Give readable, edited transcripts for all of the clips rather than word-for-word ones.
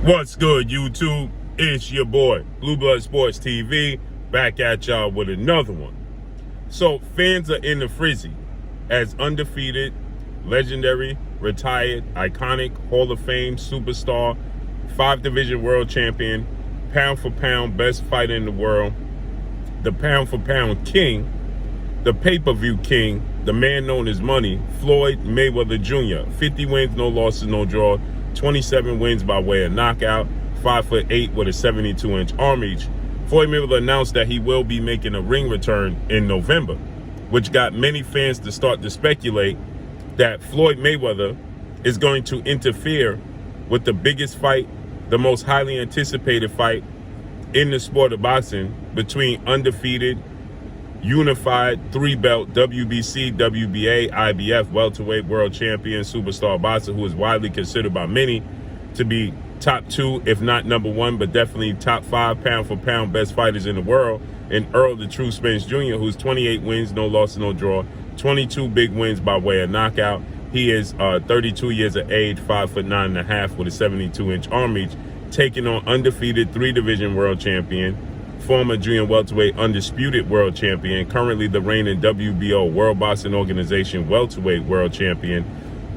What's good, YouTube? It's your boy, Blue Blood Sports TV, back at y'all with another one. So, fans are in the frizzy as undefeated, legendary, retired, iconic, Hall of Fame, superstar, 5-division world champion, pound for pound, best fighter in the world, the pound for pound king, the pay-per-view king, the man known as Money, Floyd Mayweather Jr. 50 wins, no losses, no draw. 27 wins by way of knockout, 5'8" with a 72-inch arm reach. Floyd Mayweather announced that he will be making a ring return in November, which got many fans to start to speculate that Floyd Mayweather is going to interfere with the biggest fight, the most highly anticipated fight in the sport of boxing between undefeated, unified, 3-belt WBC, WBA, IBF, welterweight world champion, superstar boxer who is widely considered by many to be top 2, if not number 1, but definitely top 5 pound for pound best fighters in the world, and ERROL the True Spence Jr., who's 28 wins, no losses, no draw, 22 big wins by way of knockout. He is 32 years of age, 5'9.5" with a 72-inch arm reach, taking on undefeated 3-division world champion, former junior welterweight undisputed world champion, currently the reigning WBO World Boxing Organization welterweight world champion,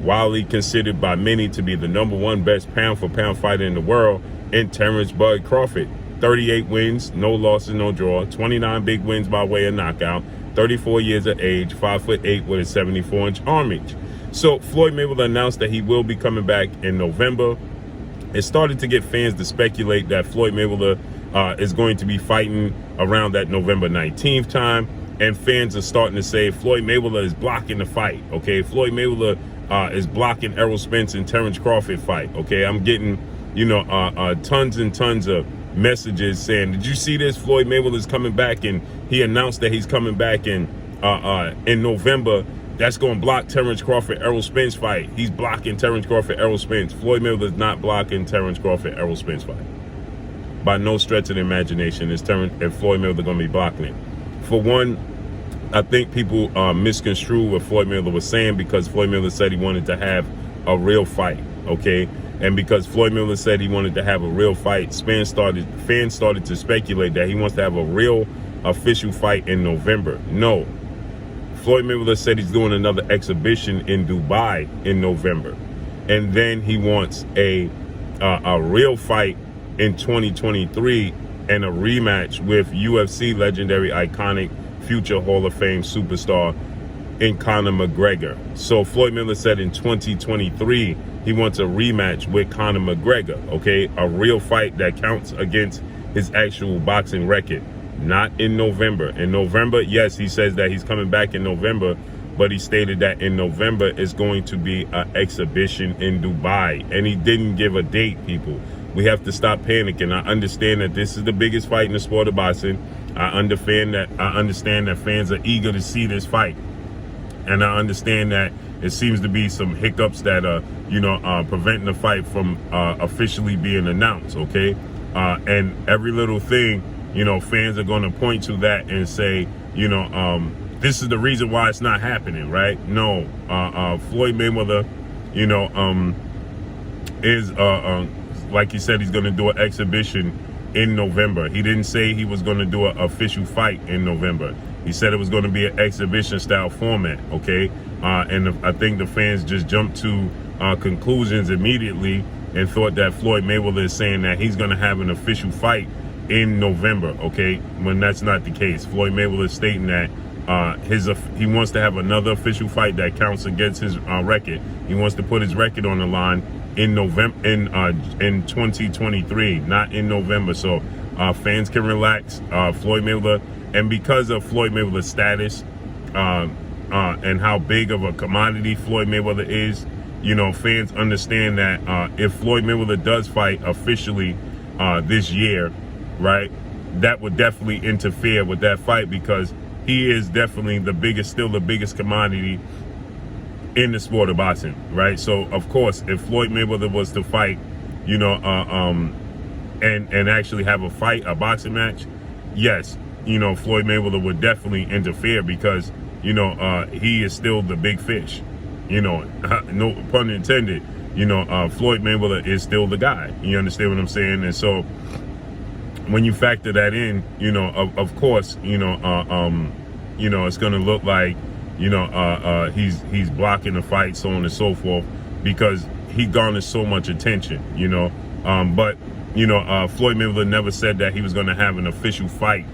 widely considered by many to be the number 1 best pound for pound fighter in the world, and Terence Crawford. 38 wins, no losses, no draw, 29 big wins by way of knockout, 34 years of age, 5'8" with a 74-inch arm reach. So Floyd Mayweather announced that he will be coming back in November. It started to get fans to speculate that Floyd Mayweather is going to be fighting around that November 19th time, and fans are starting to say Floyd Mayweather is blocking the fight. Okay, Floyd Mayweather is blocking Errol Spence and Terence Crawford fight. Okay, I'm getting tons and tons of messages saying, did you see this? Floyd Mayweather is coming back, and he announced that he's coming back in November. That's going to block Terence Crawford Errol Spence fight. He's blocking Terence Crawford Errol Spence. Floyd Mayweather is not blocking Terence Crawford Errol Spence fight. By no stretch of the imagination is Terence and Floyd Mayweather going to be blocking it. For one, I think people misconstrue what Floyd Mayweather was saying, because Floyd Mayweather said he wanted to have a real fight, okay? And because Floyd Mayweather said he wanted to have a real fight, fans started to speculate that he wants to have a real official fight in November. No. Floyd Mayweather said he's doing another exhibition in Dubai in November. And then he wants a real fight in 2023 and a rematch with UFC legendary, iconic, future Hall of Fame superstar in Conor McGregor. So Floyd Mayweather said in 2023 he wants a rematch with Conor McGregor, okay? A real fight that counts against his actual boxing record, not in November. In November, yes, he says that he's coming back in November, but he stated that in November is going to be an exhibition in Dubai, and he didn't give a date, people. We have to stop panicking. I understand that this is the biggest fight in the sport of boxing. I understand that fans are eager to see this fight. And I understand that it seems to be some hiccups that are, preventing the fight from officially being announced, okay? And every little thing, fans are going to point to that and say, this is the reason why it's not happening, right? No, Floyd Mayweather, is like he said, he's going to do an exhibition in November. He didn't say he was going to do an official fight in November. He said it was going to be an exhibition style format, okay? And I think the fans just jumped to conclusions immediately and thought that Floyd Mayweather is saying that he's going to have an official fight in November, okay? When that's not the case. Floyd Mayweather is stating that he wants to have another official fight that counts against his record. He wants to put his record on the line in November, in 2023, not in November. So fans can relax. Floyd Mayweather, and because of Floyd Mayweather's status and how big of a commodity Floyd Mayweather is, fans understand that if Floyd Mayweather does fight officially this year, right, that would definitely interfere with that fight, because he is definitely still the biggest commodity in the sport of boxing, right? So of course, if Floyd Mayweather was to fight, and actually have a boxing match, yes, Floyd Mayweather would definitely interfere, because he is still the big fish, no pun intended. Floyd Mayweather is still the guy. You understand what I'm saying? And so when you factor that in, of course, it's going to look like, he's blocking the fight, so on and so forth, because he garners so much attention, but Floyd Mayweather never said that he was going to have an official fight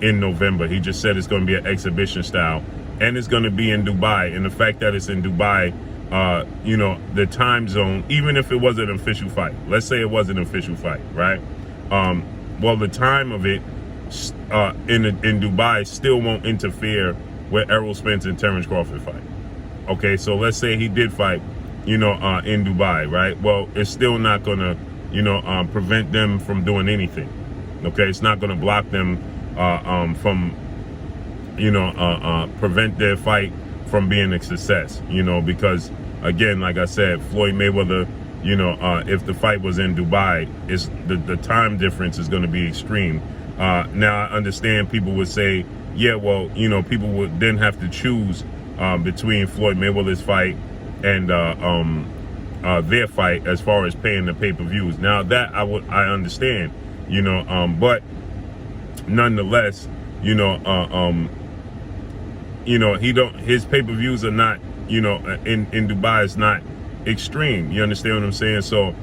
in November. He just said it's going to be an exhibition style, and it's going to be in Dubai. And the fact that it's in Dubai, the time zone, even if it wasn't an official fight, let's say it was an official fight, right? Well, the time of it in Dubai still won't interfere with Errol Spence and Terence Crawford fight. Okay, so let's say he did fight, in Dubai, right? Well, it's still not going to, prevent them from doing anything. Okay, it's not going to block them from, prevent their fight from being a success, because, again, like I said, Floyd Mayweather, if the fight was in Dubai, it's the time difference is going to be extreme. Now, I understand people would say, yeah, well, people would then have to choose between Floyd Mayweather's fight and their fight as far as paying the pay-per-views. Now, that I understand, but nonetheless, his pay-per-views are not, in Dubai is not extreme. You understand what I'm saying? So,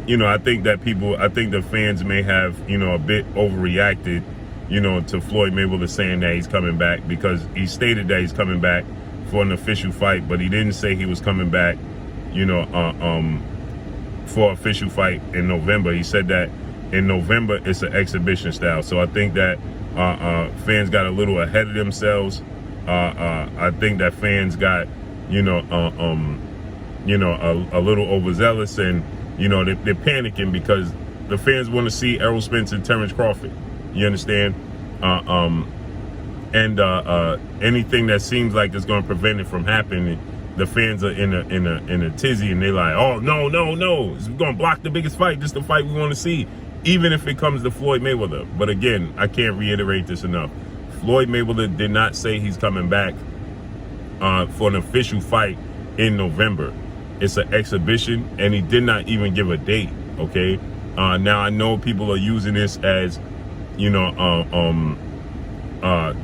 I think the fans may have, a bit overreacted, to Floyd Mayweather saying that he's coming back, because he stated that he's coming back for an official fight, but he didn't say he was coming back, for official fight in November. He said that in November it's an exhibition style. So I think that fans got a little ahead of themselves. I think that fans got, a little overzealous, and they're panicking because the fans want to see Errol Spence and Terence Crawford. You understand? Anything that seems like it's going to prevent it from happening, the fans are in a tizzy, and they're like, oh, no, we're going to block the biggest fight. This is the fight we want to see, even if it comes to Floyd Mayweather. But again, I can't reiterate this enough. Floyd Mayweather did not say he's coming back for an official fight in November. It's an exhibition, and he did not even give a date, okay? Now, I know people are using this as,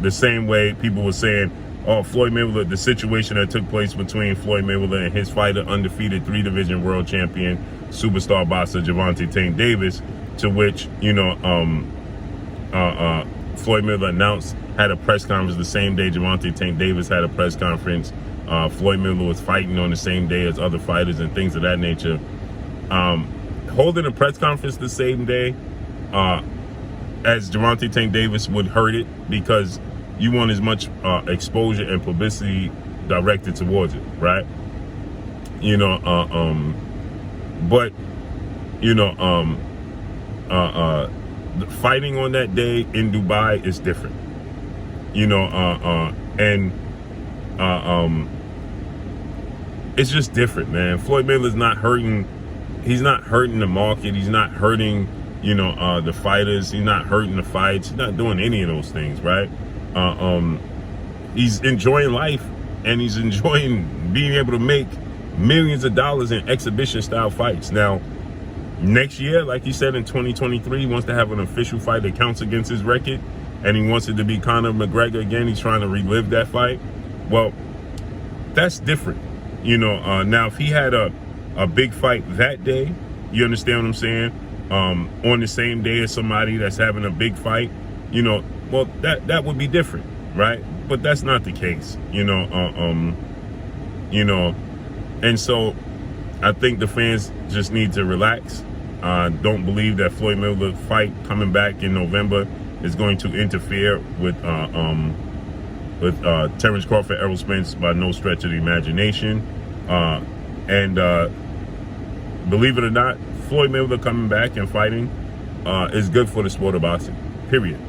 the same way people were saying, oh, Floyd Mayweather, the situation that took place between Floyd Mayweather and his fighter, undefeated 3-division world champion, superstar boxer Gervonta Tank Davis, to which, Floyd Mayweather announced, had a press conference the same day Gervonta Tank Davis had a press conference. Floyd Mayweather was fighting on the same day as other fighters and things of that nature. Holding a press conference the same day as Gervonta Tank Davis would hurt it, because you want as much exposure and publicity directed towards it, right? But fighting on that day in Dubai is different, and it's just different, man. Floyd Mayweather's not hurting. He's not hurting the market. He's not hurting, the fighters. He's not hurting the fights. He's not doing any of those things, right? He's enjoying life, and he's enjoying being able to make millions of dollars in exhibition style fights. Now, next year, like he said, in 2023, he wants to have an official fight that counts against his record, and he wants it to be Conor McGregor again. He's trying to relive that fight. Well, that's different. Now, if he had a big fight that day, you understand what I'm saying? On the same day as somebody that's having a big fight, well, that would be different, right? But that's not the case, and so I think the fans just need to relax. Don't believe that Floyd Mayweather fight coming back in November is going to interfere with Terence Crawford, Errol Spence, by no stretch of the imagination. And believe it or not, Floyd Mayweather coming back and fighting is good for the sport of boxing, period.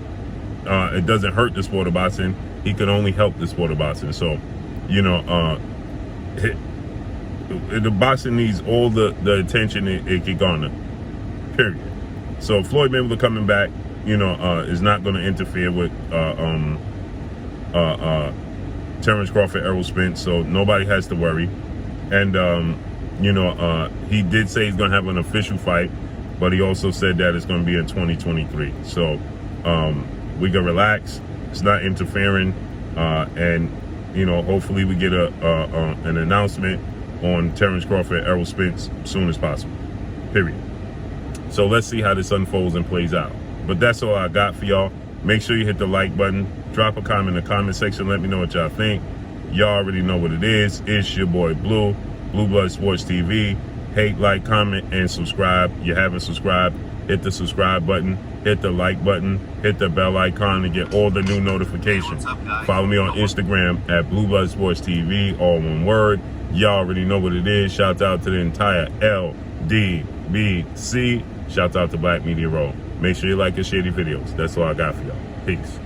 It doesn't hurt the sport of boxing. He can only help the sport of boxing. So, the boxing needs all the attention it can garner, period. So Floyd Mayweather coming back, is not going to interfere with Terence Crawford, Errol Spence. So nobody has to worry. And he did say he's going to have an official fight, but he also said that it's going to be in 2023. So we can relax. It's not interfering, and hopefully we get an announcement on Terence Crawford, Errol Spence as soon as possible. Period. So let's see how this unfolds and plays out. But that's all I got for y'all. Make sure you hit the like button. Drop a comment in the comment section. Let me know what y'all think. Y'all already know what it is. It's your boy Blue Blood Sports TV. Hate, like, comment, and subscribe. You haven't subscribed, hit the subscribe button, hit the like button, hit the bell icon to get all the new notifications. Follow me on Instagram at Blue Blood Sports TV, all one word. Y'all already know what it is. Shout out to the entire LDBC. Shout out to Black Media Roll. Make sure you like and share these videos. That's all I got for y'all. Peace.